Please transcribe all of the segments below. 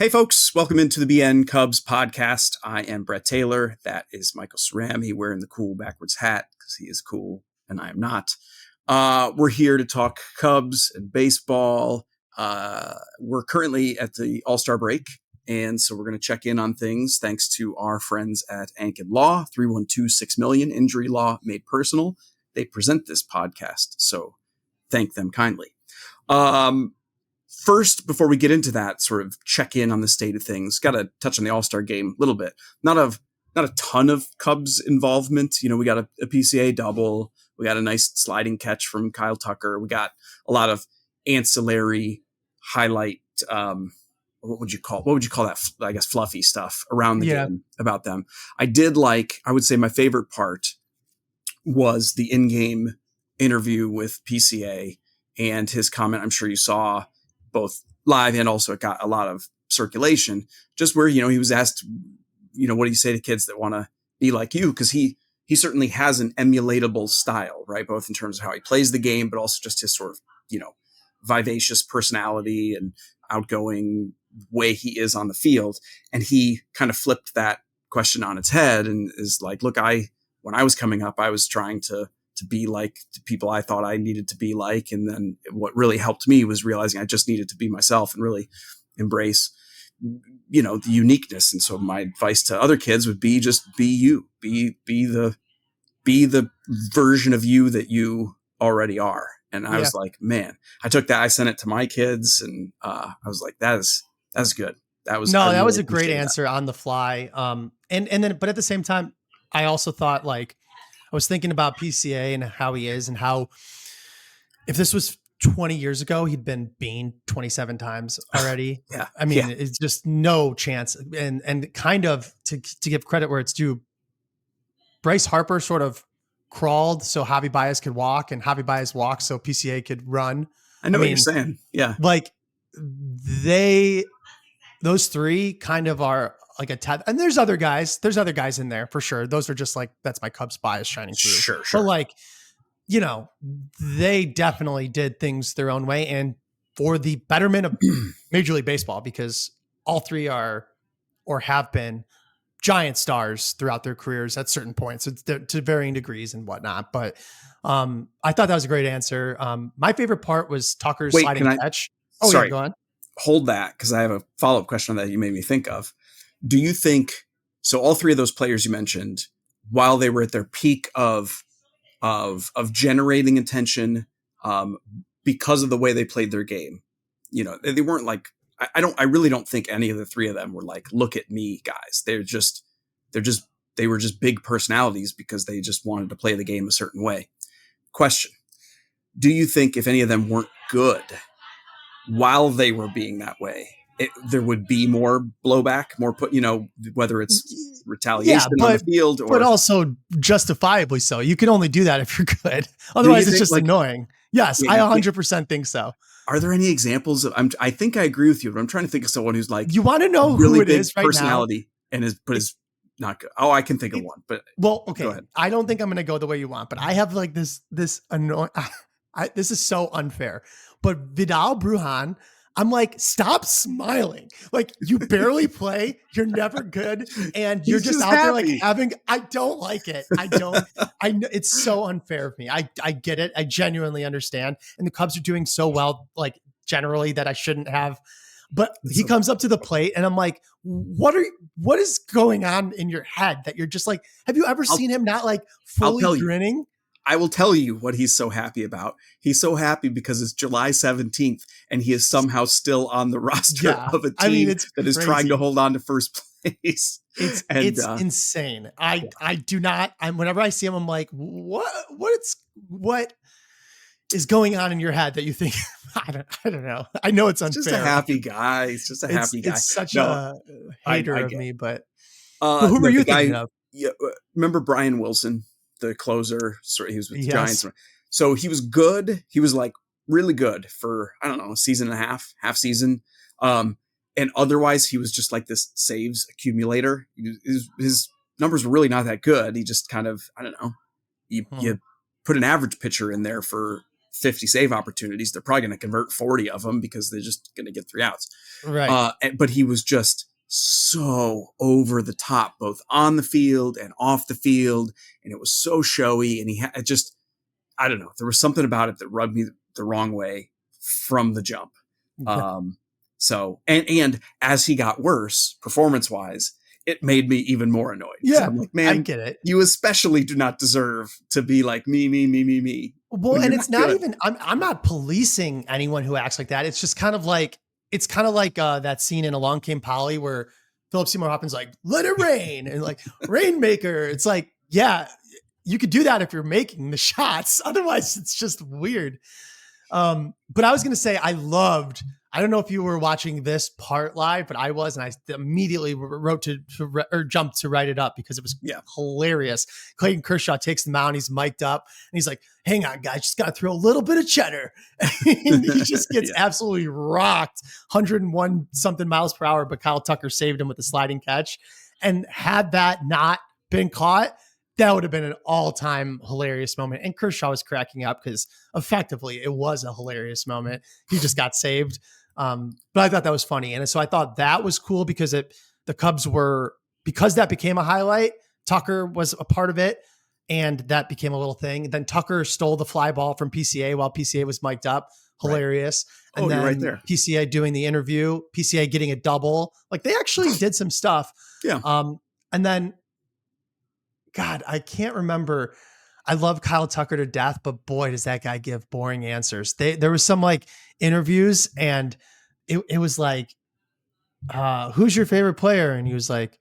Hey folks, welcome into the BN Cubs Podcast. I am Brett Taylor. That is Michael Cerami wearing the cool backwards hat because he is cool and I am not. We're here to talk Cubs and baseball. We're currently at the All-Star break, and so we're going to check in on things thanks to our friends at Ankin Law, 312-6million, injury law made personal. They present this podcast, so thank them kindly. First, before we get into that, sort of check in on the state of things, got to touch on the All-Star game a little bit. Not a ton of Cubs involvement. You know, we got a PCA double. We got a nice sliding catch from Kyle Tucker. We got a lot of ancillary highlight. What would you call that? I guess fluffy stuff around the game about them. I would say my favorite part was the in-game interview with PCA and his comment. I'm sure you saw both live and also it got a lot of circulation, just where, you know, he was asked, you know, what do you say to kids that want to be like you? Because he certainly has an emulatable style, right? Both in terms of how he plays the game, but also just his sort of, you know, vivacious personality and outgoing way he is on the field. And he kind of flipped that question on its head and is like, look, when I was coming up, I was trying to be like the people I thought I needed to be like. And then what really helped me was realizing I just needed to be myself and really embrace, you know, the uniqueness. And so my advice to other kids would be just be you, be the version of you that you already are. And I was like, man, I took that, I sent it to my kids and I was like, that's good. That was a great answer on the fly. And then, but at the same time, I also thought, like, I was thinking about PCA and how he is and how if this was 20 years ago, he'd been beaned 27 times already. I mean, it's just no chance. And kind of to give credit where it's due, Bryce Harper sort of crawled so Javi Baez could walk and Javi Baez walked so PCA could run. I know what you're saying. Yeah. Like those three kind of are like a tad, and there's other guys in there for sure. Those are just like, that's my Cubs bias shining through. Sure. But like, you know, they definitely did things their own way and for the betterment of Major League Baseball, because all three are or have been giant stars throughout their careers at certain points to varying degrees and whatnot. But I thought that was a great answer. My favorite part was Tucker's sliding catch. Sorry. Go on. Hold that, because I have a follow-up question on that you made me think of. Do you think, so all three of those players you mentioned, while they were at their peak of generating attention, because of the way they played their game, you know, they weren't like, I really don't think any of the three of them were like, look at me guys. They were just big personalities because they just wanted to play the game a certain way. Question. Do you think if any of them weren't good while they were being that way, there would be more blowback, more whether it's retaliation on the field but also justifiably so. You can only do that if you're good. Otherwise, it's just annoying. Yes, I 100% think so. Are there any examples of? I think I agree with you, but I'm trying to think of someone who's like, you want to know really who it is right personality now, and is not good. Oh, I can think of one, but okay. Go ahead. I don't think I'm going to go the way you want, but I have like this annoying. This is so unfair, but Vidal Brujan. I'm like, stop smiling. Like, you barely play. You're never good. And you're just out there like I don't like it. I know it's so unfair of me. I get it. I genuinely understand. And the Cubs are doing so well, like generally, that I shouldn't have. But he comes up to the plate and I'm like, what is going on in your head that you're just like, have you ever seen him not like fully grinning? I will tell you what he's so happy about. He's so happy because it's July 17th and he is somehow still on the roster of a team that is trying to hold on to first place. It's insane. I do not. Whenever I see him, I'm like, what is going on in your head that you think? I don't know. I know it's unfair. Just a happy guy. He's just a happy guy. It's such a hater of me. But who were you thinking of? Yeah, remember Brian Wilson? The closer, he was with the Giants. So he was good. He was like really good for, I don't know, a season and a half season. And otherwise he was just like this saves accumulator. His numbers were really not that good. He just kind of, I don't know, you put an average pitcher in there for 50 save opportunities. They're probably going to convert 40 of them because they're just going to get 3 outs. Right. But he was just so over the top, both on the field and off the field. And it was so showy. And he had I don't know. There was something about it that rubbed me the wrong way from the jump. So, and as he got worse, performance wise, it made me even more annoyed. Yeah. I'm like, man, I get it. You especially do not deserve to be like me. Well, and it's not even, I'm not policing anyone who acts like that. It's just kind of like, that scene in Along Came Polly where Philip Seymour Hoffman's like, let it rain. And like, Rainmaker. It's like, yeah, you could do that if you're making the shots. Otherwise, it's just weird. But I was going to say, I don't know if you were watching this part live, but I was, and I immediately jumped to write it up because it was hilarious. Clayton Kershaw takes the mound. He's mic'd up and he's like, hang on guys, just got to throw a little bit of cheddar. And he just gets absolutely rocked 101 something miles per hour, but Kyle Tucker saved him with a sliding catch. And had that not been caught, that would have been an all-time hilarious moment. And Kershaw was cracking up because effectively it was a hilarious moment. He just got saved. But I thought that was funny. And so I thought that was cool because the Cubs because that became a highlight, Tucker was a part of it. And that became a little thing. Then Tucker stole the fly ball from PCA while PCA was mic'd up. Hilarious. Right. And then you're right there. PCA doing the interview, PCA getting a double. Like they actually did some stuff. Yeah. And then, God, I can't remember. I love Kyle Tucker to death, but boy, does that guy give boring answers. There was some like interviews and it was like, who's your favorite player? And he was like,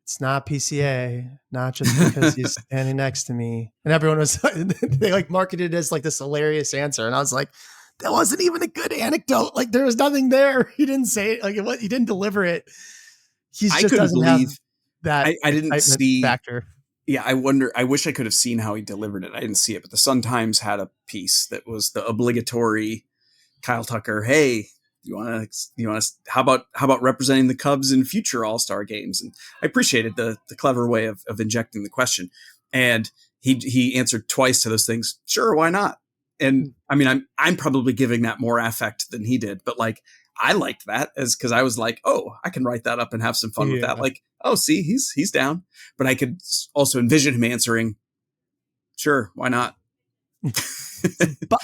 it's not PCA, not just because he's standing next to me. And everyone was, they like marketed it as like this hilarious answer. And I was like, that wasn't even a good anecdote. Like there was nothing there. He didn't say it. Like he didn't deliver it. He just doesn't have that. I didn't see factor. Yeah, I wish I could have seen how he delivered it. I didn't see it, but the Sun-Times had a piece that was the obligatory Kyle Tucker. Hey, you want to? How about representing the Cubs in future All-Star games? And I appreciated the clever way of injecting the question. And he answered twice to those things. Sure, why not? And I mean, I'm probably giving that more affect than he did, but like I liked that because I was like, oh, I can write that up and have some fun with that. Like, oh, see, he's down. But I could also envision him answering, sure, why not?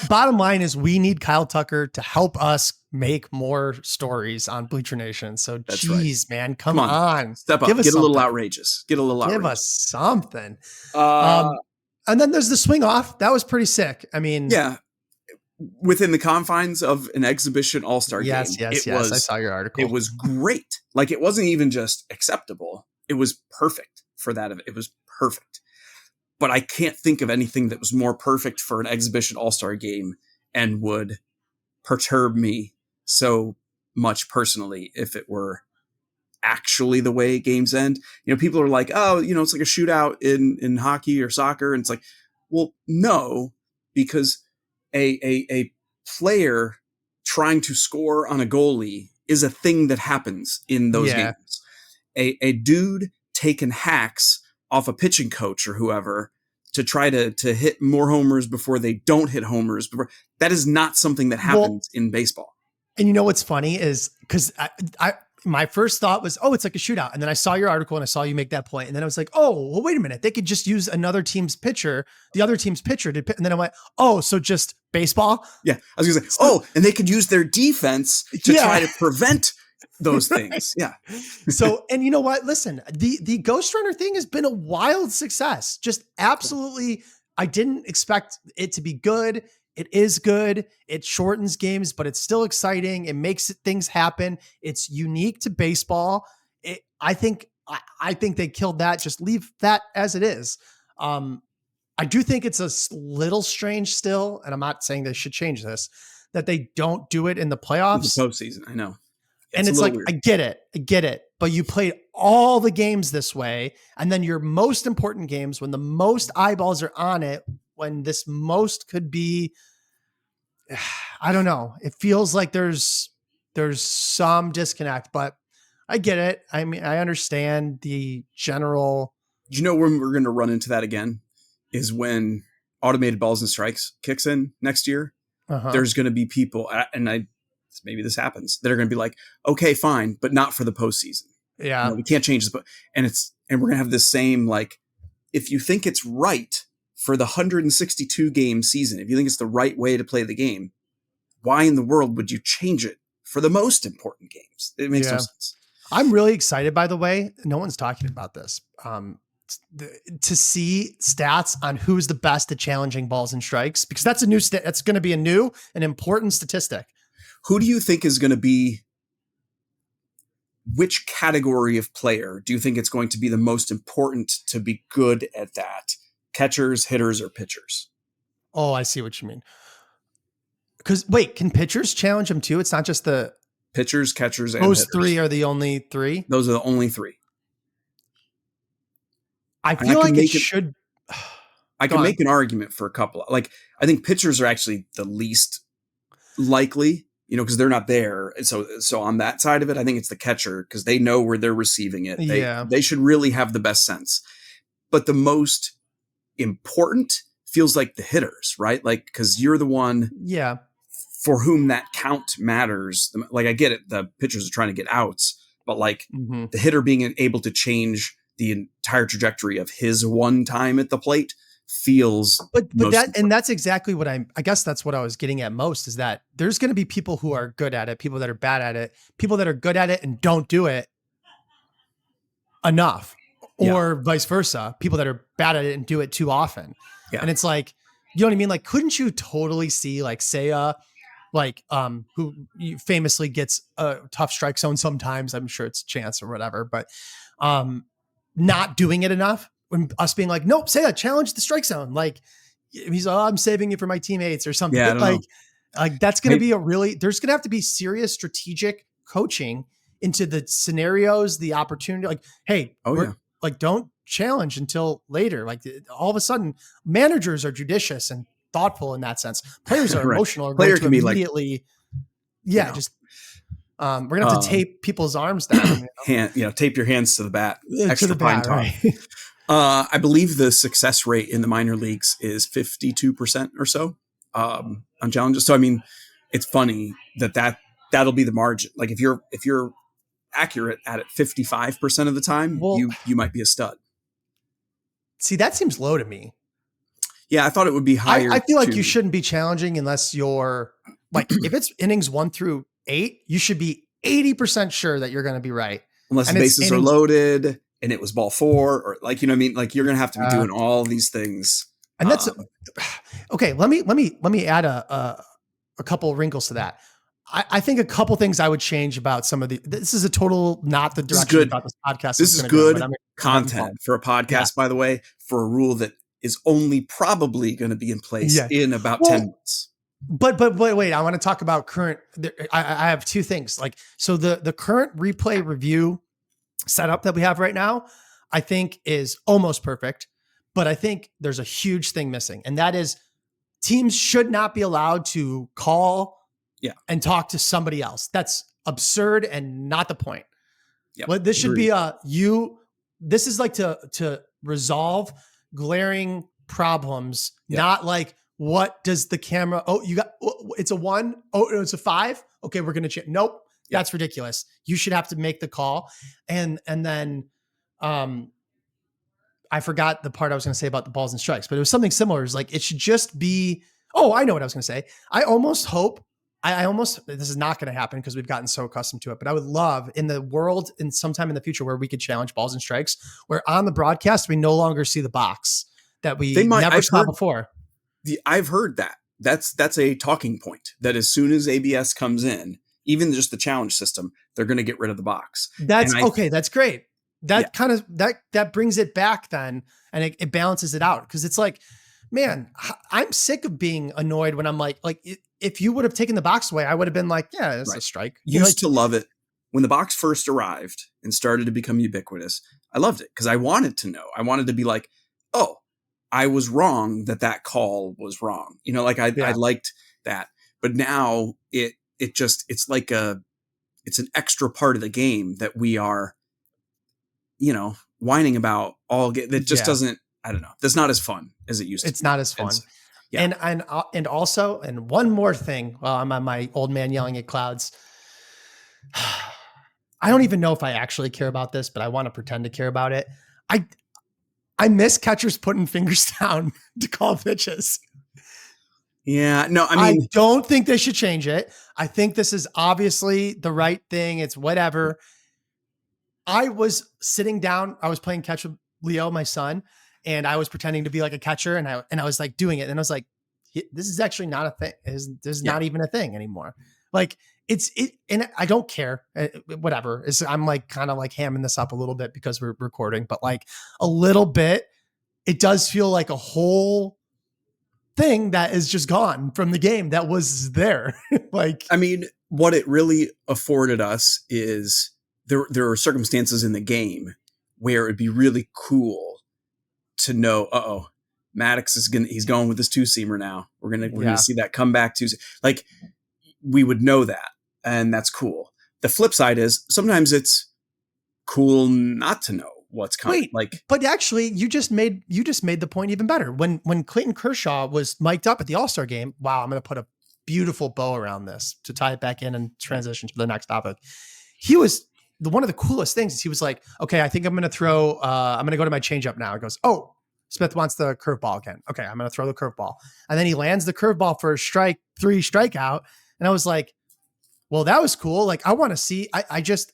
Bottom line is we need Kyle Tucker to help us make more stories on Bleacher Nation. So geez, right. Man, come on. Step up. Get a little outrageous. Give us something. And then there's the swing off. That was pretty sick. I mean, yeah. Within the confines of an exhibition all-star game. Yes. I saw your article. It was great. Like it wasn't even just acceptable. It was perfect for that. It was perfect. But I can't think of anything that was more perfect for an exhibition all-star game and would perturb me so much personally if it were actually the way games end. You know, people are like, oh, you know, it's like a shootout in hockey or soccer. And it's like, well, no, because a player trying to score on a goalie is a thing that happens in those games. A dude taking hacks off a pitching coach or whoever to try to hit more homers before they don't hit homers. That is not something that happens in baseball. And you know what's funny is because my first thought was, oh, it's like a shootout. And then I saw your article and I saw you make that point. And then I was like, oh, well, wait a minute. They could just use the other team's pitcher to, and then I went, oh, so just baseball? Yeah. I was going to say, and they could use their defense to try to prevent those things. Yeah. So, and you know what? Listen, the Ghost Runner thing has been a wild success. Just absolutely. I didn't expect it to be good. It is good. It shortens games, but it's still exciting. It makes things happen. It's unique to baseball. I think they killed that. Just leave that as it is. I do think it's a little strange still, and I'm not saying they should change this, that they don't do it in the playoffs. The postseason, I know. It's like, weird. I get it. But you played all the games this way, and then your most important games, when the most eyeballs are on it, when this most could be, I don't know. It feels like there's some disconnect, but I get it. I mean, I understand the general. Do you know when we're going to run into that again? Is when automated balls and strikes kicks in next year, there's going to be people, and maybe this happens, that are going to be like, okay, fine, but not for the postseason. Yeah. We can't change this. And we're going to have this same, like, if you think it's right for the 162 game season, if you think it's the right way to play the game, why in the world would you change it for the most important games? It makes no sense. I'm really excited, by the way. No one's talking about this. To see stats on who's the best at challenging balls and strikes, because that's that's going to be a new and important statistic. Who do you think is going to be, which category of player do you think it's going to be the most important to be good at that? Catchers, hitters, or pitchers? Oh, I see what you mean. Because wait, can pitchers challenge them too? It's not just the pitchers, catchers, and those hitters. Three are the only three. Those are the only three. I feel like it should. I can make an argument for a couple. Like, I think pitchers are actually the least likely, because they're not there. So on that side of it, I think it's the catcher, because they know where they're receiving it. They should really have the best sense. But the most important feels like the hitters, right? Like, because you're the one for whom that count matters. Like, I get it. The pitchers are trying to get outs, but like the hitter being able to change the entire trajectory of his one time at the plate feels, but that's exactly what I guess that's what I was getting at most, is that there's going to be people who are good at it, people that are bad at it, people that are good at it and don't do it enough, or vice versa, people that are bad at it and do it too often. Yeah. And it's like, you know what I mean? Like, couldn't you totally see like Seiya, who famously gets a tough strike zone sometimes, I'm sure it's chance or whatever, but not doing it enough, when us being like, nope, Seiya, challenge the strike zone. Like, he's, I'm saving it for my teammates or something. Yeah, like that's going to be there's going to have to be serious strategic coaching into the scenarios, the opportunity. Like, hey, like, don't challenge until later. Like, all of a sudden, managers are judicious and thoughtful in that sense. Players are emotional. Are Player can be immediately, we're gonna have to tape people's arms down. Tape your hands to the bat. Extra to the bat, right? I believe the success rate in the minor leagues is 52% or so on challenges. So I mean, it's funny that'll be the margin. Like, if you're accurate at it 55% of the time, you might be a stud. See, that seems low to me. Yeah, I thought it would be higher. I feel like you shouldn't be challenging unless you're like, if it's innings 1 through 8, you should be 80% sure that you're going to be right. Unless the bases are loaded and it was ball 4, or like, you know what I mean? Like, you're going to have to be doing all these things. And that's okay. Let me add a couple wrinkles to that. I think a couple things I would change about some of this is a total, not the direction about this podcast. This is good content for a podcast, by the way, for a rule that is only probably going to be in place in about 10 months. But wait, I want to talk about current. I have two things. Like, so the current replay review setup that we have right now, I think is almost perfect, but I think there's a huge thing missing. And that is, teams should not be allowed to call and talk to somebody else. That's absurd and not the point. But this should be this is like to resolve glaring problems, not like, what does the camera, it's a 1. Oh, it's a 5. Okay, we're going to change. Nope. That's ridiculous. You should have to make the call. And then I forgot the part I was going to say about the balls and strikes, but it was something similar. It's like, it should just be, I know what I was going to say. I almost hope, this is not going to happen because we've gotten so accustomed to it, but I would love in the world and sometime in the future where we could challenge balls and strikes, where on the broadcast, we no longer see the box that we never saw before. I've heard that. That's a talking point, that as soon as ABS comes in, even just the challenge system, they're going to get rid of the box. That's great. That kind of, that brings it back then, and it balances it out. Cause it's like, man, I'm sick of being annoyed when I'm like, if you would have taken the box away, I would have been like, yeah, it's a strike. Used to love it. When the box first arrived and started to become ubiquitous, I loved it because I wanted to know. I wanted to be like, oh, I was wrong that call was wrong. I liked that. But now it's like it's an extra part of the game that we are, whining about that just doesn't I don't know. That's not as fun as it used to. It's not as fun. Yeah. And also, and one more thing, while I'm on my old man yelling at clouds, I don't even know if I actually care about this, but I want to pretend to care about it. I miss catchers putting fingers down to call pitches. Yeah, no, I mean, I don't think they should change it. I think this is obviously the right thing. It's whatever. I was sitting down. I was playing catch with Leo, my son, and I was pretending to be like a catcher, and I was like doing it, and I was like, "This is actually not a thing. This is not even a thing anymore." Like and I don't care. Whatever. I'm like kind of like hamming this up a little bit because we're recording, but like a little bit, it does feel like a whole thing that is just gone from the game that was there. Like, I mean, what it really afforded us is there are circumstances in the game where it'd be really cool to know, Maddox he's going with his 2-seamer now. We're gonna see that comeback 2. Like, we would know that, and that's cool. The flip side is sometimes it's cool not to know what's coming. But actually, you just made the point even better. When Clayton Kershaw was mic'd up at the All-Star game, wow, I'm going to put a beautiful bow around this to tie it back in and transition to the next topic. He was one of the coolest things is he was like, okay, I think I'm going to throw, I'm going to go to my changeup now. It goes, oh, Smith wants the curveball again. Okay, I'm going to throw the curveball. And then he lands the curveball for a 3 strikeout. And I was like, well, that was cool. Like, I want to see, I just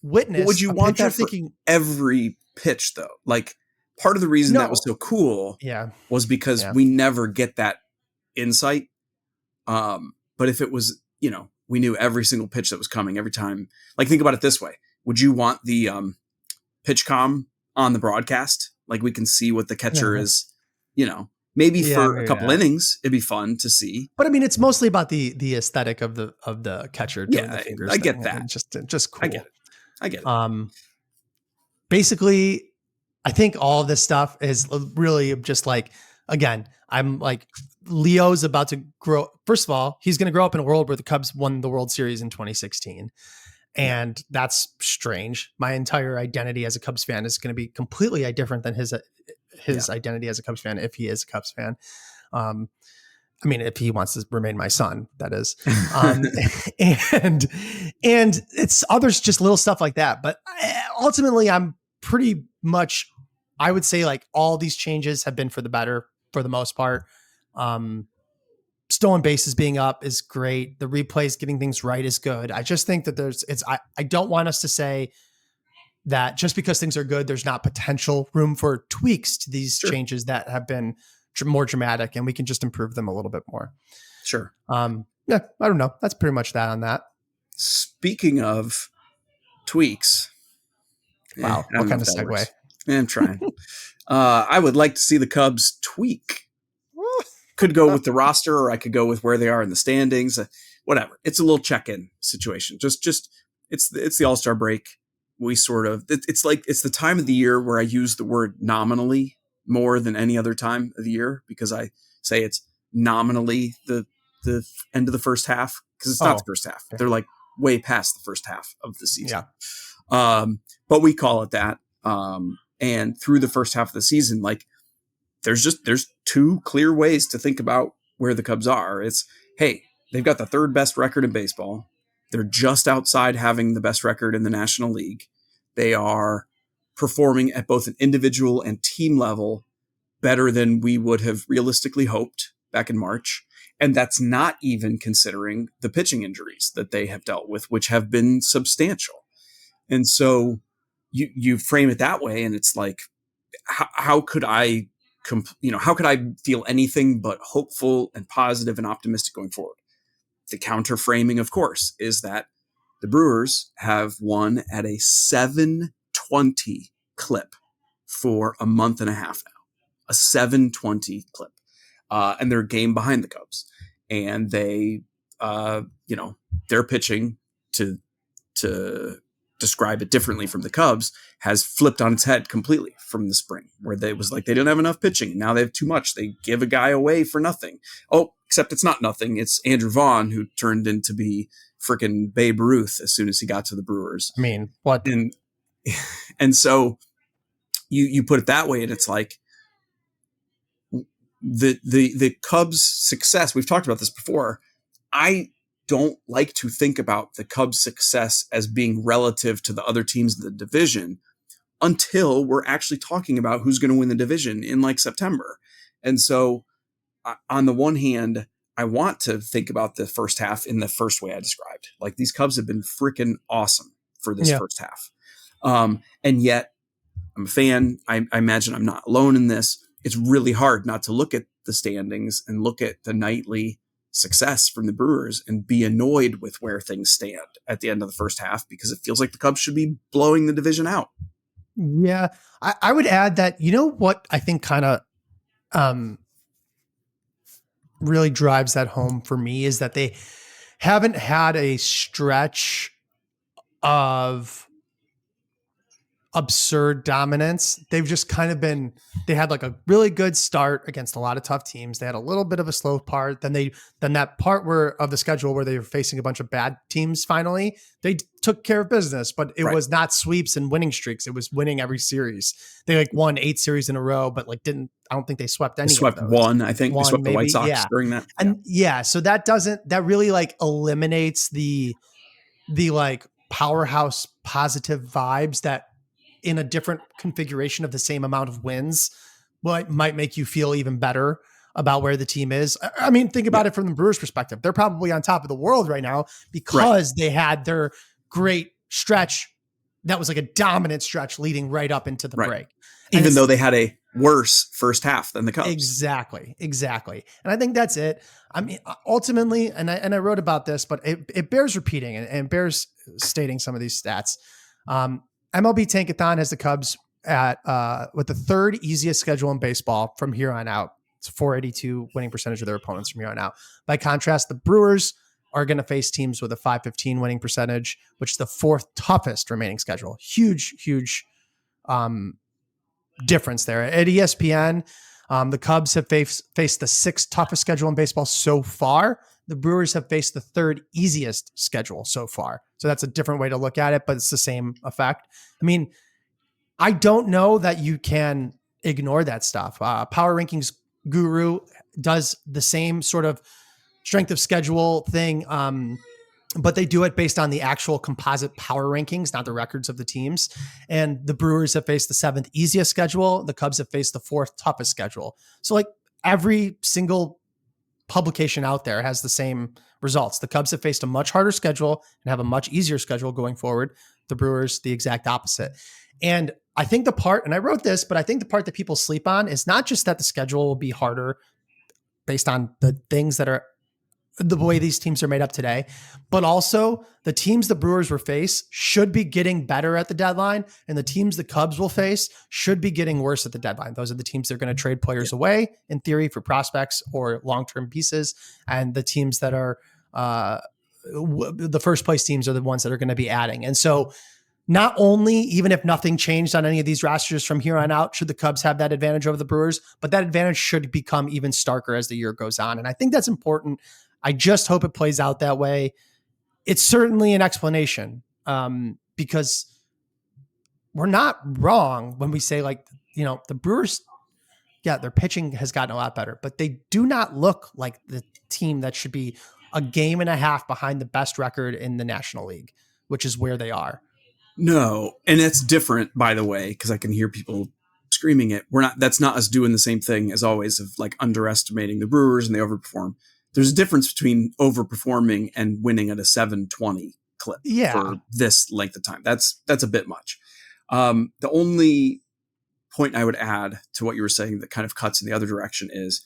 witnessed. Would you want that for every pitch though? Like, part of the reason that was so cool was because we never get that insight. But if it was, we knew every single pitch that was coming every time. Like, think about it this way. Would you want the pitch comm on the broadcast? Like, we can see what the catcher is, maybe for a couple innings, it'd be fun to see. But I mean, it's mostly about the aesthetic of the catcher doing the fingers. I get that. Just cool. I get it. Basically, I think all of this stuff is really just like, again, I'm like, Leo's about to grow. First of all, he's going to grow up in a world where the Cubs won the World Series in 2016. And that's strange. My entire identity as a Cubs fan is going to be completely different than his identity as a Cubs fan, if he is a Cubs fan. I mean, if he wants to remain my son, that is. And it's others, just little stuff like that. But ultimately, I'm pretty much, I would say, like, all these changes have been for the better for the most part. Stolen bases being up is great. The replays, getting things right is good. I just think that I don't want us to say that just because things are good, there's not potential room for tweaks to these changes that have been more dramatic, and we can just improve them a little bit more. Sure. I don't know. That's pretty much that on that. Speaking of tweaks. Wow. What kind of segue? I'm trying. I would like to see the Cubs tweak. Could go with the roster, or I could go with where they are in the standings. Whatever. It's a little check-in situation. Just it's the All-Star break. We sort of, it's the time of the year where I use the word nominally more than any other time of the year, because I say it's nominally the end of the first half, because it's not the first half. They're like way past the first half of the season. Yeah. But we call it that. And through the first half of the season, like, there's 2 clear ways to think about where the Cubs are. It's, hey, they've got the 3rd best record in baseball. They're just outside having the best record in the National League. They are performing at both an individual and team level better than we would have realistically hoped back in March. And that's not even considering the pitching injuries that they have dealt with, which have been substantial. And so you frame it that way, and it's like, how could I feel anything but hopeful and positive and optimistic going forward? The counter framing, of course, is that the Brewers have won at a 720 clip for a month and a half now. A 720 clip. And they're a game behind the Cubs. And they, their pitching, to describe it differently from the Cubs, has flipped on its head completely from the spring, where they was like, they didn't have enough pitching. Now they have too much. They give a guy away for nothing. Oh, except it's not nothing. It's Andrew Vaughn, who turned into be freaking Babe Ruth as soon as he got to the Brewers. I mean, what? And so you put it that way, and it's like the Cubs' success. We've talked about this before. I don't like to think about the Cubs' success as being relative to the other teams in the division until we're actually talking about who's going to win the division in like September. And so on the one hand, I want to think about the first half in the first way I described. Like, these Cubs have been freaking awesome for this first half. And yet I'm a fan. I imagine I'm not alone in this. It's really hard not to look at the standings and look at the nightly success from the Brewers and be annoyed with where things stand at the end of the first half, because it feels like the Cubs should be blowing the division out. Yeah. I would add that, you know what I think kind of really drives that home for me is that they haven't had a stretch of absurd dominance. They've just kind of been, they had like a really good start against a lot of tough teams. They had a little bit of a slow part. Then that part of the schedule where they were facing a bunch of bad teams, finally, they took care of business, but it was not sweeps and winning streaks. It was winning every series. They like won 8 series in a row, but like I don't think they swept any. They swept of those. one, I think. They swept the White Sox during that. And so that really like eliminates the like powerhouse positive vibes that in a different configuration of the same amount of wins, might make you feel even better about where the team is. I mean, think about it from the Brewers' perspective. They're probably on top of the world right now because they had their great stretch. That was like a dominant stretch leading right up into the break. Even though they had a worse first half than the Cubs. Exactly. And I think that's it. I mean, ultimately, and I wrote about this, but it bears repeating and bears stating some of these stats. MLB Tankathon has the Cubs at with the third easiest schedule in baseball from here on out. It's 482 winning percentage of their opponents from here on out. By contrast, the Brewers are going to face teams with a 515 winning percentage, which is the fourth toughest remaining schedule. Huge difference there. At ESPN, the Cubs have faced the sixth toughest schedule in baseball so far. The Brewers have faced the third easiest schedule so far. So that's a different way to look at it, but it's the same effect. I mean, I don't know that you can ignore that stuff. Power Rankings Guru does the same sort of strength of schedule thing, but they do it based on the actual composite power rankings, not the records of the teams. And the Brewers have faced the seventh easiest schedule. The Cubs have faced the fourth toughest schedule. So like every single publication out there has the same results. The Cubs have faced a much harder schedule and have a much easier schedule going forward. The Brewers, the exact opposite. And I think the part, and I wrote this, but I think the part that people sleep on is not just that the schedule will be harder based on the things that are the way these teams are made up today, but also the teams the Brewers will face should be getting better at the deadline, and the teams the Cubs will face should be getting worse at the deadline. Those are the teams that are going to trade players away in theory for prospects or long-term pieces. And the teams that are the first place teams are the ones that are going to be adding. And so not only, even if nothing changed on any of these rosters from here on out, should the Cubs have that advantage over the Brewers, but that advantage should become even starker as the year goes on. And I think that's important. I just hope it plays out that way. It's certainly an explanation because we're not wrong when we say, like, you know, the Brewers, their pitching has gotten a lot better, but they do not look like the team that should be a game and a half behind the best record in the National League, which is where they are. No. And it's different, by the way, because I can hear people screaming it. That's not us doing the same thing as always of like underestimating the Brewers and they overperform. There's a difference between overperforming and winning at a 720 clip for this length of time. That's a bit much. The only point I would add to what you were saying that kind of cuts in the other direction is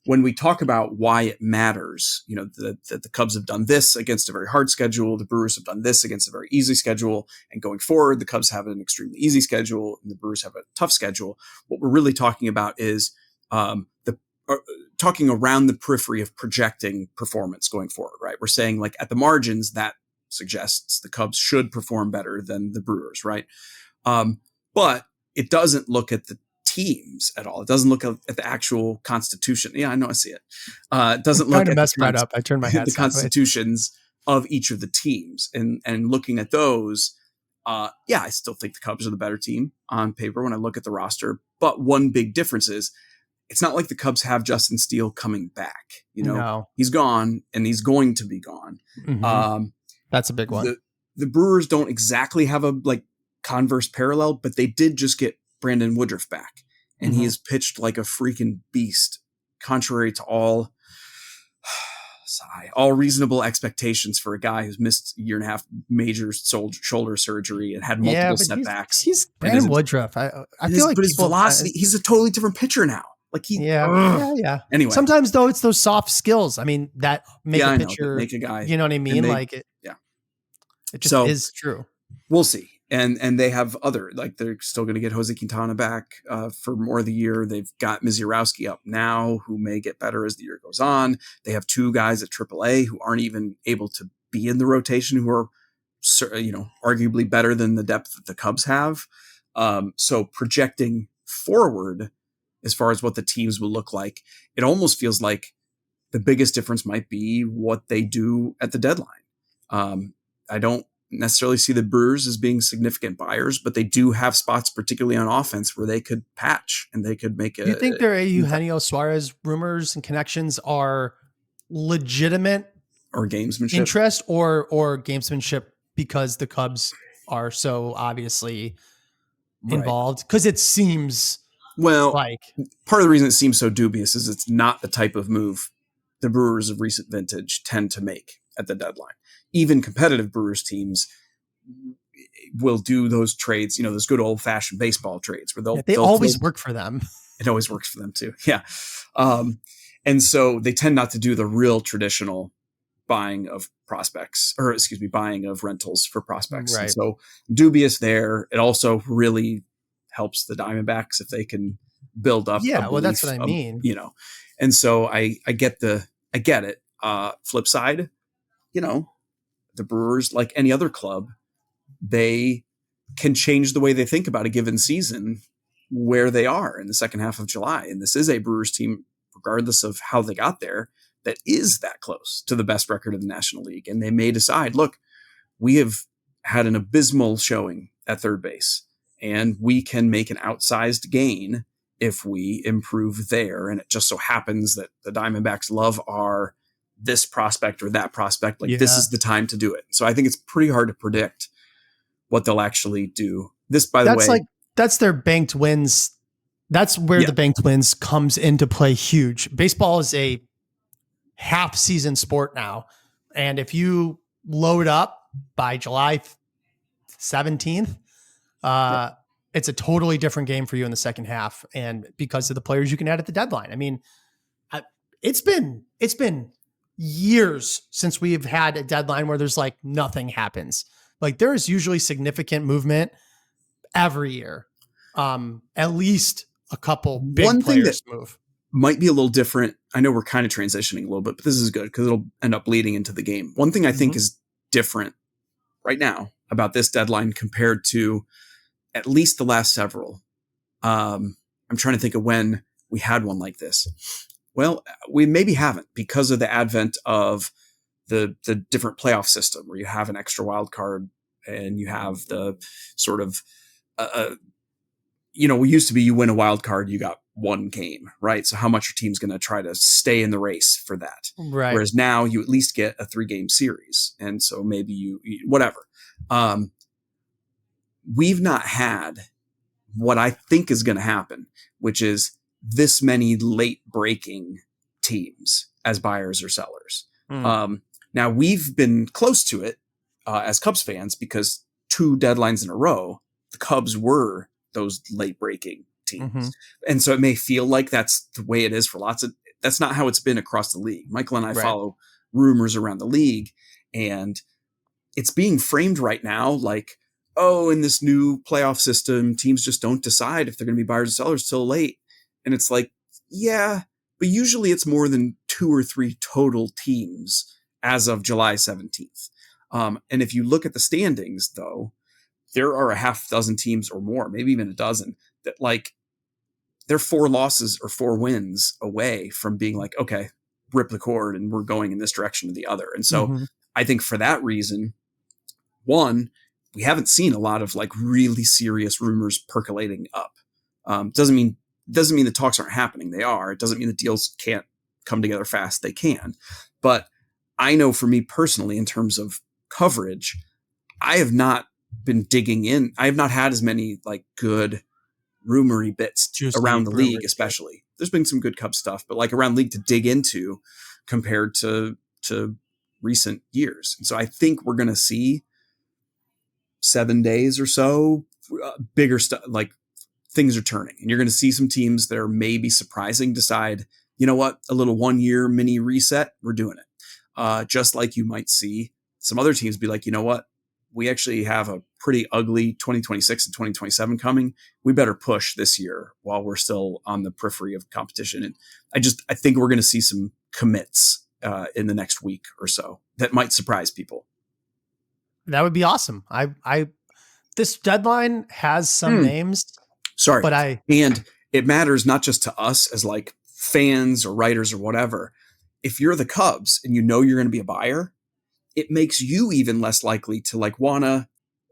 when we talk about why it matters, you know, that the Cubs have done this against a very hard schedule, the Brewers have done this against a very easy schedule, and going forward, the Cubs have an extremely easy schedule and the Brewers have a tough schedule. What we're really talking about is talking around the periphery of projecting performance going forward, right? We're saying like at the margins that suggests the Cubs should perform better than the Brewers, right? But it doesn't look at the teams at all. It doesn't look at the actual constitution. Yeah, I know, I see it. It doesn't look at I turned my hat the constitutions of each of the teams and looking at those. Yeah, I still think the Cubs are the better team on paper when I look at the roster. But one big difference is it's not like the Cubs have Justin Steele coming back. No. He's gone and he's going to be gone. Mm-hmm. That's a big one. The Brewers don't exactly have a converse parallel, but they did just get Brandon Woodruff back, and he has pitched like a freaking beast, contrary to all reasonable expectations for a guy who's missed a year and a half major shoulder surgery and had multiple setbacks. He's Brandon Woodruff. I feel like his velocity. He's a totally different pitcher now. Yeah. Anyway, sometimes though it's those soft skills. I mean, that make a pitcher, make a guy. You know what I mean? It just is true. We'll see. And they have they're still going to get Jose Quintana back for more of the year. They've got Misiorowski up now, who may get better as the year goes on. They have 2 guys at AAA who aren't even able to be in the rotation, who are, arguably better than the depth that the Cubs have. So projecting forward, as far as what the teams will look like, it almost feels like the biggest difference might be what they do at the deadline. I don't necessarily see the Brewers as being significant buyers, but they do have spots, particularly on offense, where they could patch and they could make it. Do you think their Eugenio Suarez rumors and connections are legitimate or gamesmanship interest or gamesmanship because the Cubs are so obviously involved? Because it seems like part of the reason it seems so dubious is it's not the type of move the Brewers of recent vintage tend to make at the deadline. Even competitive Brewers teams will do those trades, those good old fashioned baseball trades where they'll always work for them. It always works for them too. Yeah. And so they tend not to do the real traditional buying of rentals for prospects. Right. And so dubious there. It also really helps the Diamondbacks if they can build up. Yeah. Well, that's what I mean. And so I get it. Flip side, the Brewers, like any other club, they can change the way they think about a given season where they are in the second half of July. And this is a Brewers team, regardless of how they got there, that is that close to the best record of the National League. And they may decide, look, we have had an abysmal showing at third base, and we can make an outsized gain if we improve there. And it just so happens that the Diamondbacks love our this prospect or that prospect. This is the time to do it. So I think it's pretty hard to predict what they'll actually do. This, by the way, that's their banked wins. That's where the banked wins comes into play huge. Baseball is a half season sport now. And if you load up by July 17th, it's a totally different game for you in the second half. And because of the players you can add at the deadline. I mean, it's been years since we've had a deadline where there's nothing happens. There is usually significant movement every year. At least a couple big players move. Might be a little different. I know we're kind of transitioning a little bit, but this is good because it'll end up bleeding into the game. One thing I think is different right now about this deadline compared to at least the last several. I'm trying to think of when we had one like this. Well, we maybe haven't because of the advent of the different playoff system where you have an extra wild card and you have the sort of, we used to be, you win a wild card, you got one game, right? So how much your team's going to try to stay in the race for that. Right. Whereas now you at least get a 3-game series. And so maybe whatever. We've not had what I think is going to happen, which is this many late breaking teams as buyers or sellers. Now we've been close to it as Cubs fans because 2 deadlines in a row, the Cubs were those late breaking teams. And so it may feel like that's the way it is for that's not how it's been across the league. Michael and I follow rumors around the league, and it's being framed right now in this new playoff system, teams just don't decide if they're going to be buyers or sellers till late. And it's yeah, but usually it's more than 2 or 3 total teams as of July 17th. And if you look at the standings, though, there are a half dozen teams or more, maybe even a dozen, that they're 4 losses or 4 wins away from being okay, rip the cord and we're going in this direction or the other. And so I think for that reason, one, we haven't seen a lot of like really serious rumors percolating up. Doesn't mean the talks aren't happening. They are. It doesn't mean the deals can't come together fast. They can. But I know for me personally, in terms of coverage, I have not been digging in. I have not had as many like good rumory bits around the league, especially. There's been some good Cubs stuff, but like around league to dig into compared to recent years. And so I think we're going to see 7 days or so, bigger stuff, like things are turning, and you're going to see some teams that are maybe surprising decide, you know what, a little 1 year mini reset, we're doing it. Just like you might see some other teams be like, you know what, we actually have a pretty ugly 2026 and 2027 coming. We better push this year while we're still on the periphery of competition. And I think we're going to see some commits in the next week or so that might surprise people. That would be awesome. This deadline has some names. Sorry. And it matters not just to us as like fans or writers or whatever. If you're the Cubs and you know you're going to be a buyer, it makes you even less likely to like want to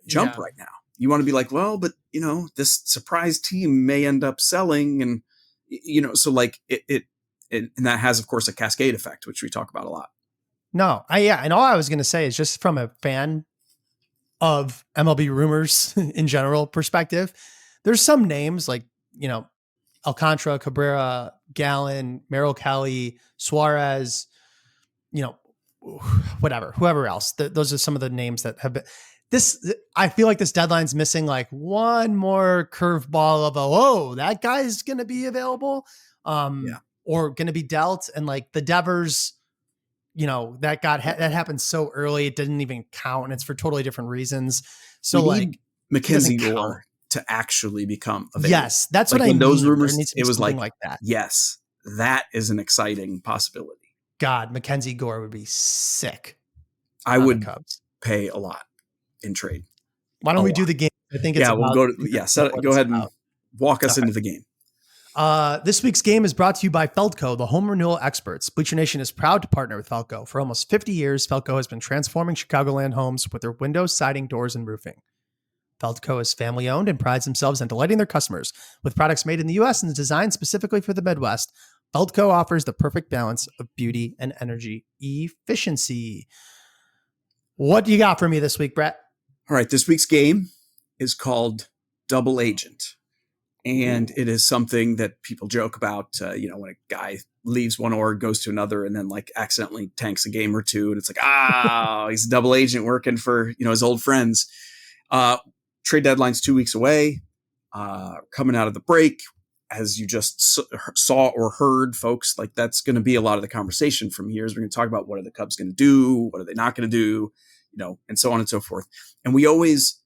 jump right now. You want to be like, well, but you know, this surprise team may end up selling, and you know, so like it and that has of course a cascade effect, which we talk about a lot. No, and all I was going to say is just from a fan of MLB rumors in general perspective, there's some names like, you know, Alcantara, Cabrera, Gallen, Merrill Kelly, Suarez, you know, whoever else. Those are some of the names that have been I feel like this deadline's missing like one more curveball of that guy's going to be available or going to be dealt. And like the Devers, you know, that happened so early. It didn't even count, and it's for totally different reasons. So like Mackenzie Gore to actually become available. Yes. That's like what I mean. Those rumors, it was like that. Yes, that is an exciting possibility. God, Mackenzie Gore would be sick. I would pay a lot in trade. Why don't we do the game? I think it's we'll go to go ahead and walk us into the game. This week's game is brought to you by Feldco, the home renewal experts. Bleacher Nation is proud to partner with Feldco. For almost 50 years, Feldco has been transforming Chicagoland homes with their windows, siding, doors, and roofing. Feldco is family owned and prides themselves on delighting their customers with products made in the U.S. and designed specifically for the Midwest. Feldco offers the perfect balance of beauty and energy efficiency. What do you got for me this week, Brett? All right, this week's game is called Double Agent. And it is something that people joke about, you know, when a guy leaves one org, goes to another, and then like accidentally tanks a game or two. And it's like, he's a double agent working for, you know, his old friends. Trade deadline's 2 weeks away. Coming out of the break, as you just saw or heard, folks, like that's going to be a lot of the conversation from here. Is we're going to talk about what are the Cubs going to do? What are they not going to do? You know, and so on and so forth. And we always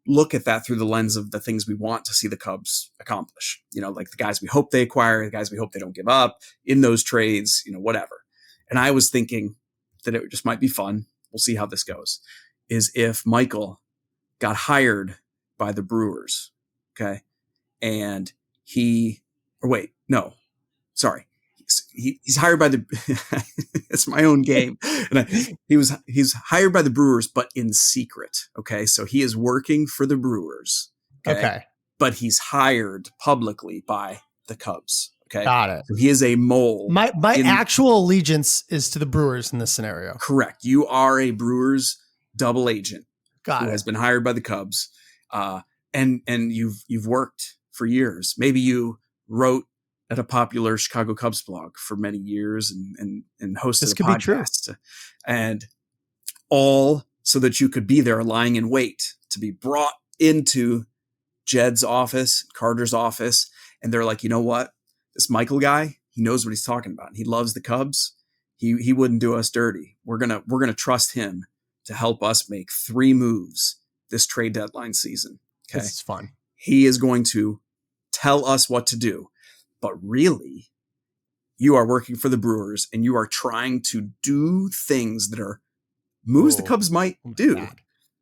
look at that through the lens of the things we want to see the Cubs accomplish, you know, like the guys we hope they acquire, the guys we hope they don't give up in those trades, you know, whatever. And I was thinking that it just might be fun. We'll see how this goes. Is if Michael got hired by the Brewers. Okay. And he's hired by the, it's my own game. And he's hired by the Brewers, but in secret. Okay. So he is working for the Brewers. Okay. But he's hired publicly by the Cubs. Okay. Got it. So he is a mole. My actual allegiance is to the Brewers in this scenario. Correct. You are a Brewers double agent who has been hired by the Cubs. And you've worked for years. Maybe you wrote at a popular Chicago Cubs blog for many years and hosted this a could podcast. Be true. And all so that you could be there lying in wait to be brought into Jed's office, Carter's office. And they're like, you know what? This Michael guy, he knows what he's talking about. He loves the Cubs. He wouldn't do us dirty. We're going to trust him to help us make 3 moves this trade deadline season. Okay. This is fun. He is going to tell us what to do. But really, you are working for the Brewers and you are trying to do things that are moves the Cubs might do,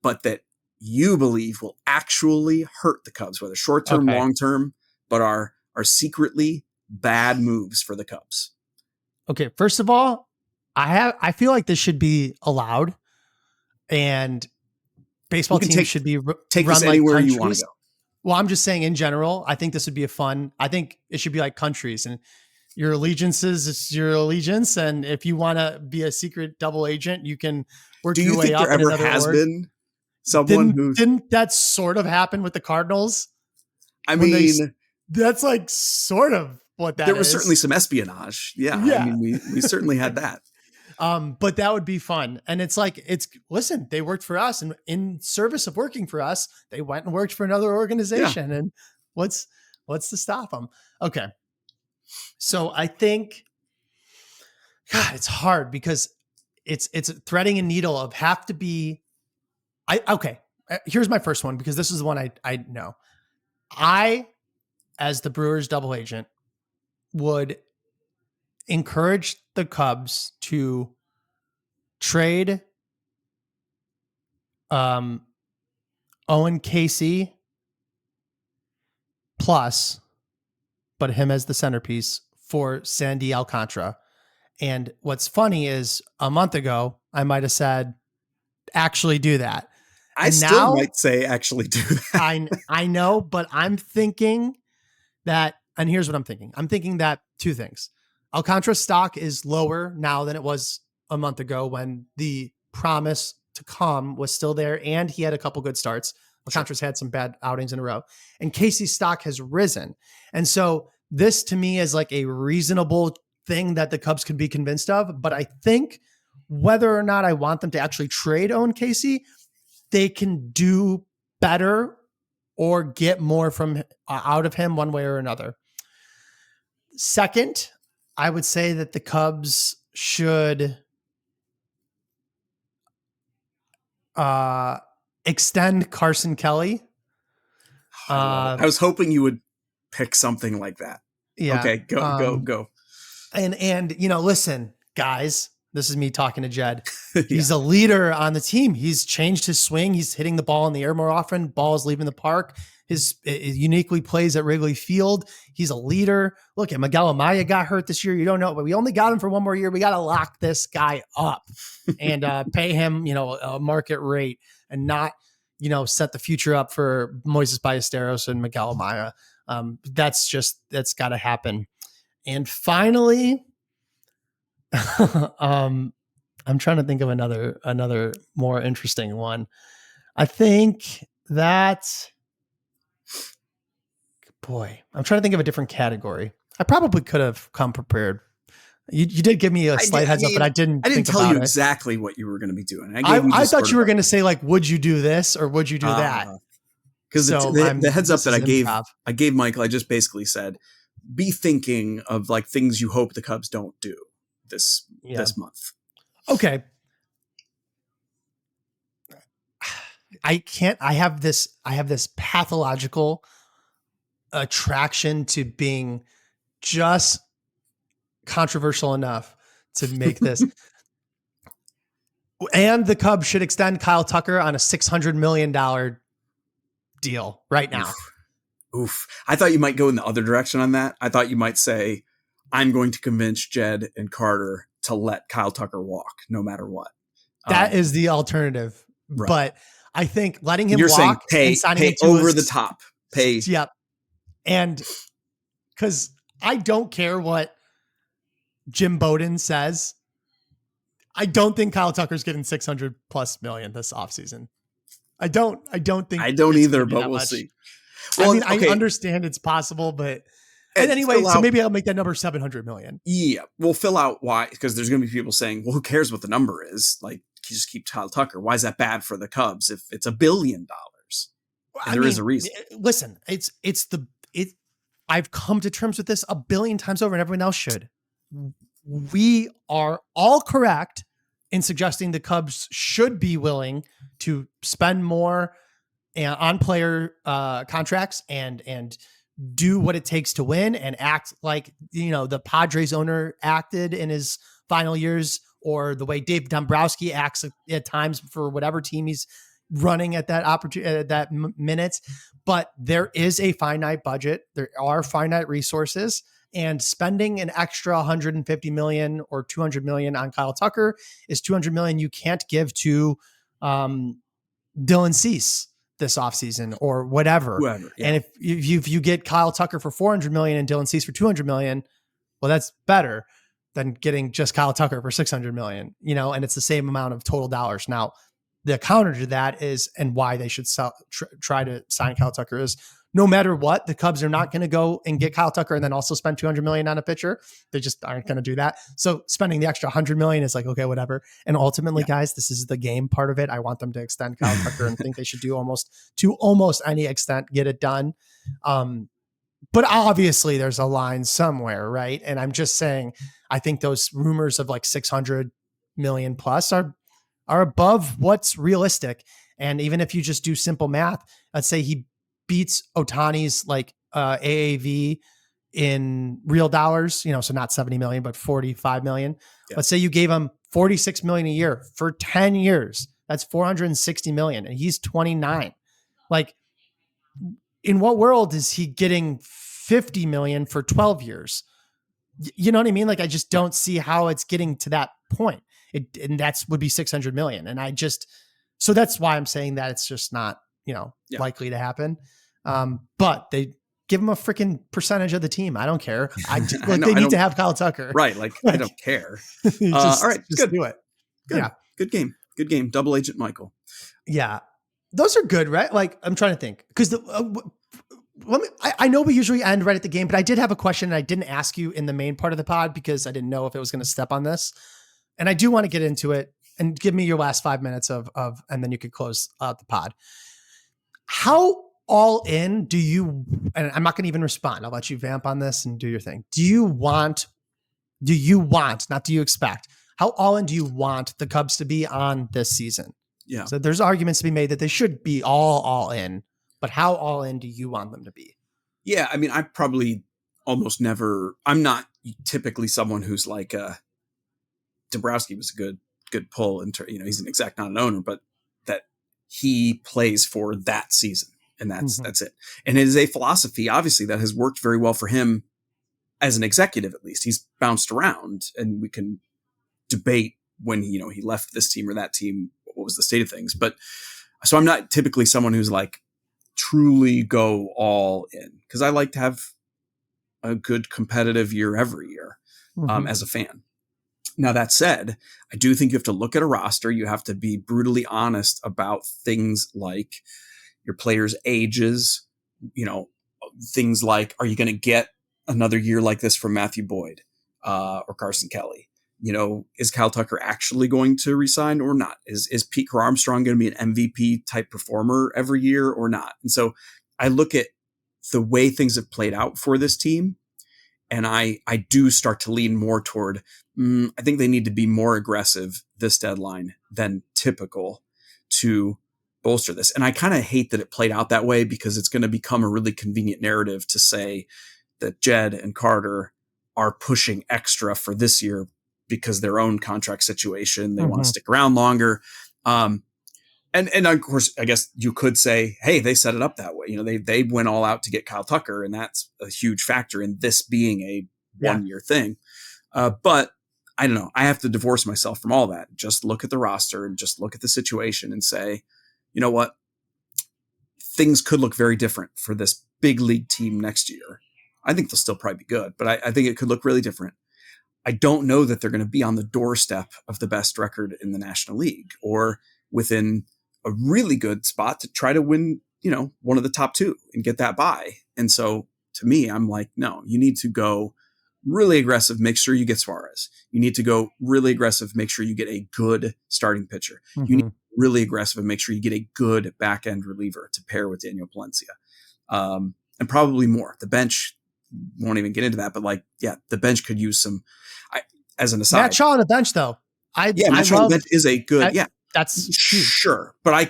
but that you believe will actually hurt the Cubs, whether short-term, long-term, but are secretly bad moves for the Cubs. Okay. First of all, I feel like this should be allowed. And baseball can teams should be take run this like anywhere countries. you want to go. Well, I'm just saying in general, I think this would be I think it should be like countries, and your allegiances is your allegiance. And if you want to be a secret double agent, you can work your way up in another org. Do you think there ever has been someone who didn't that sort of happen with the Cardinals? I mean, that's like sort of what that is. There was certainly some espionage. Yeah. I mean, we certainly had that. But that would be fun. And it's like, listen, they worked for us, and in service of working for us, they went and worked for another organization. Yeah. And what's to stop them? Okay. So I think, God, it's hard because it's threading a needle of have to be, okay. Here's my first one, because this is the one I know. I, as the Brewers double agent, would encourage the Cubs to trade Owen Casey plus, but him as the centerpiece, for Sandy Alcantara. And what's funny is a month ago, I might have said, actually do that. I still might say actually do that. I know, but I'm thinking that, and here's what I'm thinking. I'm thinking that two things. Alcantara's stock is lower now than it was a month ago when the promise to come was still there and he had a couple good starts. Alcantara's had some bad outings in a row, and Casey's stock has risen. And so this to me is like a reasonable thing that the Cubs could be convinced of. But I think whether or not I want them to actually trade Owen Casey, they can do better or get more from out of him one way or another. Second, I would say that the Cubs should extend Carson Kelly. I was hoping you would pick something like that. Yeah. Okay, go. And listen, guys, this is me talking to Jed. He's a leader on the team. He's changed his swing. He's hitting the ball in the air more often. Ball's leaving the park. His uniquely plays at Wrigley Field. He's a leader. Look, at Miguel Amaya got hurt this year. You don't know, but we only got him for one more year. We got to lock this guy up and pay him, a market rate, and not, set the future up for Moises Ballesteros and Miguel Amaya. That's got to happen. And finally, I'm trying to think of another more interesting one. I think that, I'm trying to think of a different category. I probably could have come prepared. You did give me a slight heads up, but I didn't tell you exactly what you were going to be doing. I thought you were going to say, like, would you do this or would you do that? Because the heads up that I gave Michael, I just basically said, be thinking of like things you hope the Cubs don't do this month. Okay. I have this pathological attraction to being just controversial enough to make this. And the Cubs should extend Kyle Tucker on a $600 million deal right now. Oof. I thought you might go in the other direction on that. I thought you might say, I'm going to convince Jed and Carter to let Kyle Tucker walk no matter what. That is the alternative. Right. But I think letting him walk and signing pay over the top. Pay. Yep. And because I don't care what Jim Bowden says, I don't think Kyle Tucker's getting 600 plus million this offseason. I don't think I don't either, but we'll see. Well, I understand it's possible, but anyway, so maybe I'll make that number 700 million. Yeah. We'll fill out why, because there's going to be people saying, well, who cares what the number is? Like, you just keep Kyle Tucker. Why is that bad for the Cubs if it's $1 billion? There is a reason. Listen, I've come to terms with this 1 billion times over, and everyone else should. We are all correct in suggesting the Cubs should be willing to spend more on player contracts and do what it takes to win and act like, the Padres owner acted in his final years, or the way Dave Dombrowski acts at times for whatever team he's running at that opportunity, at that minute. But there is a finite budget. There are finite resources, and spending an extra 150 million or 200 million on Kyle Tucker is 200 million you can't give to Dylan Cease this offseason or whatever. Whoever, yeah. And if you get Kyle Tucker for $400 million and Dylan Cease for $200 million, well, that's better than getting just Kyle Tucker for $600 million, and it's the same amount of total dollars. Now, the counter to that is, and why they should try to sign Kyle Tucker is, no matter what, the Cubs are not going to go and get Kyle Tucker and then also spend $200 million on a pitcher. They just aren't going to do that. So spending the extra $100 million is like, okay, whatever. And ultimately, guys, this is the game part of it. I want them to extend Kyle Tucker and think they should do almost any extent, get it done. But obviously there's a line somewhere, right? And I'm just saying, I think those rumors of like 600 million plus are above what's realistic. And even if you just do simple math, let's say he beats Ohtani's like AAV in real dollars, so not 70 million, but 45 million. Yeah. Let's say you gave him 46 million a year for 10 years. That's 460 million. And he's 29. Like, in what world is he getting 50 million for 12 years? You know what I mean? Like, I just don't see how it's getting to that point. And that's would be 600 million. And so that's why I'm saying that it's just not, likely to happen. But they give him a freaking percentage of the team. I don't care. They need to have Kyle Tucker. Right. Like, I don't care. All right. Just do it. Good. Yeah. Good game. Good game. Double Agent Michael. Yeah. Those are good, right? Like, I'm trying to think because I know we usually end right at the game, but I did have a question and I didn't ask you in the main part of the pod because I didn't know if it was going to step on this. And I do want to get into it and give me your last 5 minutes of, and then you could close out the pod. How all in do you, and I'm not going to even respond. I'll let you vamp on this and do your thing. Do you want, not do you expect, how all in do you want the Cubs to be on this season? Yeah. So there's arguments to be made that they should be all in, but how all in do you want them to be? Yeah. I mean, I probably almost never, I'm not typically someone who's like, Dombrowski was a good pull into, he's an exec, not an owner, but that he plays for that season and that's it. And it is a philosophy, obviously, that has worked very well for him as an executive, at least. He's bounced around and we can debate when, he left this team or that team, what was the state of things. But so I'm not typically someone who's like truly go all in because I like to have a good competitive year every year as a fan. Now, that said, I do think you have to look at a roster. You have to be brutally honest about things like your players' ages, things like, are you going to get another year like this from Matthew Boyd or Carson Kelly? Is Kyle Tucker actually going to resign or not? Is Pete Crow-Armstrong going to be an MVP type performer every year or not? And so I look at the way things have played out for this team, and I do start to lean more toward, I think they need to be more aggressive this deadline than typical to bolster this. And I kind of hate that it played out that way because it's going to become a really convenient narrative to say that Jed and Carter are pushing extra for this year because their own contract situation, they want to stick around longer. And of course, I guess you could say, hey, they set it up that way. They went all out to get Kyle Tucker, and that's a huge factor in this being a 1 year thing. But I don't know. I have to divorce myself from all that. Just look at the roster and just look at the situation and say, you know what? Things could look very different for this big league team next year. I think they'll still probably be good, but I think it could look really different. I don't know that they're going to be on the doorstep of the best record in the National League or within a really good spot to try to win, one of the top two and get that bye. And so to me, I'm like, no, you need to go really aggressive. Make sure you get Suarez. You need to go really aggressive. Make sure you get a good starting pitcher. You need really aggressive and make sure you get a good back end reliever to pair with Daniel Palencia. And probably more. The bench won't even get into that, but the bench could use some, as an aside. Matt Shaw on the bench though. Matt Shaw on the bench is a good, that's huge. Sure. But I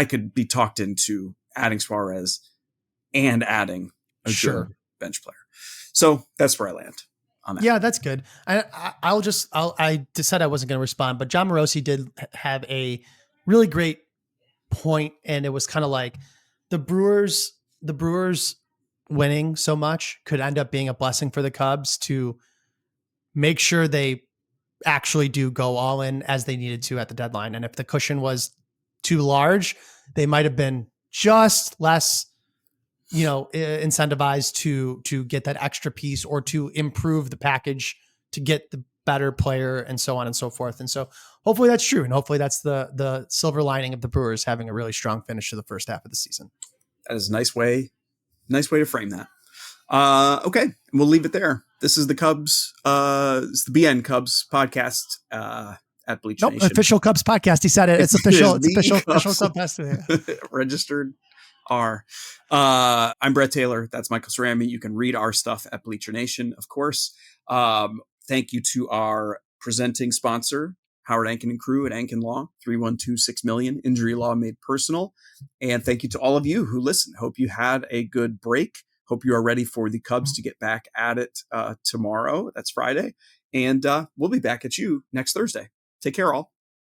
could be talked into adding Suarez and adding a good bench player. So that's where I land on that. Yeah, that's good. I decided I wasn't going to respond, but John Morosi did have a really great point, and it was kind of like the Brewers winning so much could end up being a blessing for the Cubs to make sure they actually do go all in as they needed to at the deadline. And if the cushion was too large, they might have been just less, incentivized to get that extra piece or to improve the package to get the better player and so on and so forth. And so hopefully that's true. And hopefully that's the silver lining of the Brewers having a really strong finish to the first half of the season. That is a nice way to frame that. Okay. We'll leave it there. This is the Cubs. It's the BN Cubs podcast, at Bleacher Nation. Official Cubs podcast. He said it. It's official. It's official Cubs podcast. Registered R. I'm Brett Taylor. That's Michael Cerami. You can read our stuff at Bleacher Nation, of course. Thank you to our presenting sponsor, Howard Ankin and crew at Ankin Law, 312-6million, injury law made personal. And thank you to all of you who listen. Hope you had a good break. Hope you are ready for the Cubs to get back at it tomorrow. That's Friday. And we'll be back at you next Thursday. Take care, all.